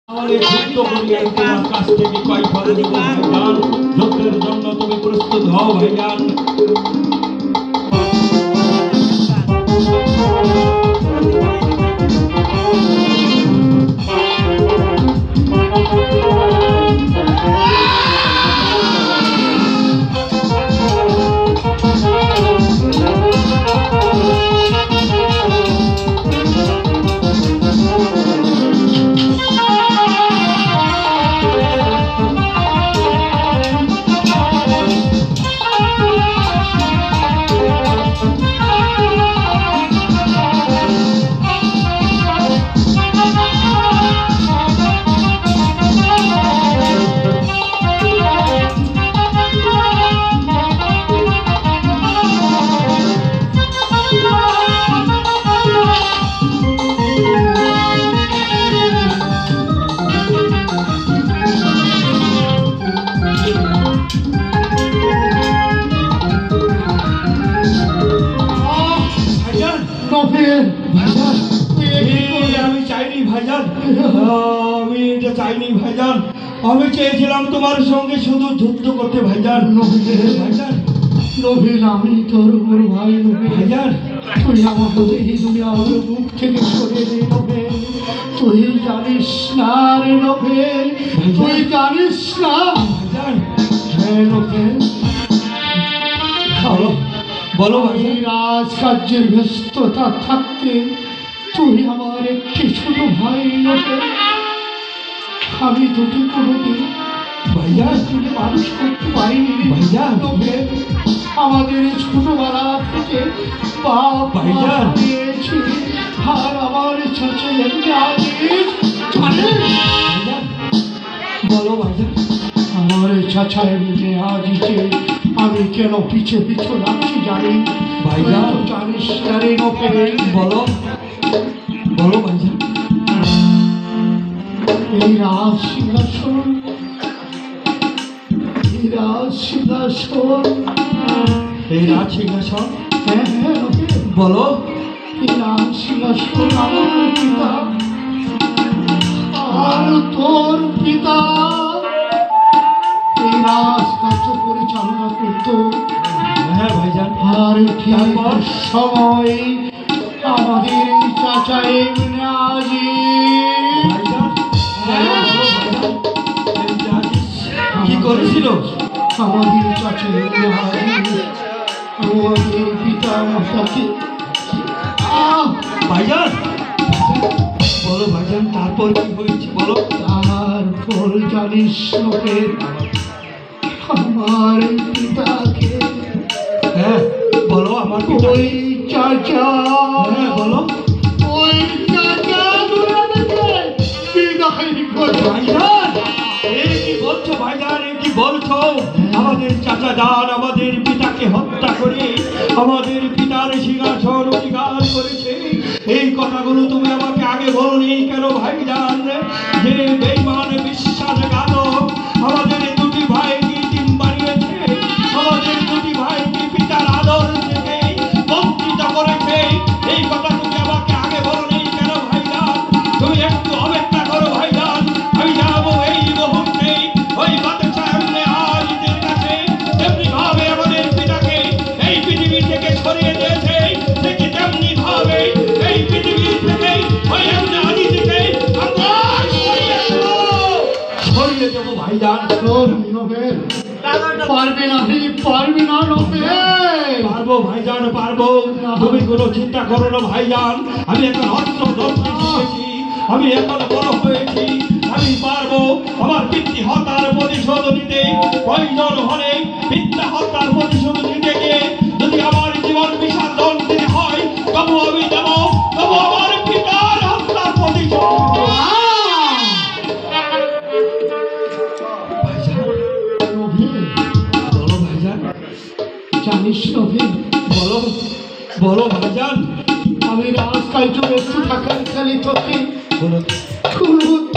আমাদের যুদ্ধ করিয়া তোমার কাছ থেকে কয় ফল দেব ভাইজান। যুদ্ধের জন্য তুমি প্রস্তুত হও ভাইজান। আমি চেয়েছিলাম তোমার সঙ্গে শুধু যুদ্ধ করতে ভাইজান। ভাইজান নবীন, আমি তোর বড় ভাই নবীন। ভাইজান তুই আমাকে এই দুনিয়ার মুখ থেকে সরিয়ে দে নবীন। তুই জানিস না রে নবীন, তুই জানিস না। ভাইজান হ্যাঁ নবীন, বলো আমি রাজকার্যের ব্যস্ততা থাকতে তুই আমার একটি ছোট ভাই নবীন। আমি তোকে কোনোদিন ভাইজান তুলে মানুষ করতে পারিনি ভাইজান। নবীন, আমাদের ছোটবেলা থেকে বাপ ভাইজান দিয়েছি, আর আমার চাচা বলো ভাইজান। আমার চাচা এমনি আজিকে আমি কেন পিছে পিছু লাগছি জানি ভাইজান। তুই তো জানিস না রে নবীন। বলো বলো ভাইজান। এই রাজ সিংহাসন, এই রাজ সিংহাসন, এই রাজ সিংহাসন। হ্যাঁ হ্যাঁ নবীন, বলো এই রাজ সিংহাসন আমার পিতা আর তোর পিতা এই রাজ কার্য পরিচালনা করত। হ্যাঁ ভাইজান। আর ঠিক সময় আমাদের এই চাচা এমনি আজি ভাইজান কি করেছিল? আমাদের চাচা এমনি আজি আমাদের পিতা মাতাকে ভাইজান বলো ভাইজান, তারপর কি হয়েছে বলো। তারপর জানিস লোকের আমার পিতাকে হ্যাঁ বলো আমার পিতা। ওই চাচা, হ্যাঁ বলো ওই চাচা বিদায় করে। ভাইজান এই কি বলছো ভাইজান, এই কি বলছো? আমাদের চাচা যান আমাদের পিতাকে হত্যা করে আমাদের পিতার সিংহাসন অধিকার করেছে। এই কথাগুলো তুমি আমাকে আগে বলোনি কেন ভাইজান? যে বেঈমান বিশ্বাসঘাতক আমাদের দুটি ভাইকে দিন বানিয়েছে, আমাদের দুটি ভাইকে পিতার আদর থেকে বঞ্চিত করেছে। এই কথা তুমি আমাকে আগে বলোনি কেন ভাইজান? তুমি একটু অপেক্ষা করো ভাইজান, আমি যাবো এই মুহূর্তে ওই বাদশা এমনি আজিদের কাছে। তেমনি ভাবে আমাদের পিতাকে এই পৃথিবী থেকে সরিয়ে দিয়েছে, ঠিক তেমনি ভাবে এই পৃথিবী থেকে ওই এমনি আজিদকে আমরা সরিয়ে দেবো ভাইজান। নবেল পারবে না, পারবে না নবেল। পারবো ভাইজান পারবো, তুমি কোনো চিন্তা করো না ভাইজান। আমি এখন অস্ত্র ধরতে শিখেছি, আমি এখন বড় হয়েছি, আমি পারবো আমার পিতৃ হত্যার প্রতিশোধ নিতে। প্রয়োজন হলে পিতা হত্যার প্রতিশোধ নিতে গিয়ে যদি আমার জীবন বিসর্জন দিতে হয় তবু আমি দেব, তবু আমার পিতার হত্যার প্রতিশোধ দেব। ভাইজান বলো ভাইজান। জানিস নবেল, বলো বলো ভাইজান। আমি রাজকার্য ব্যস্ত থাকার খালি তোকে বলো খুব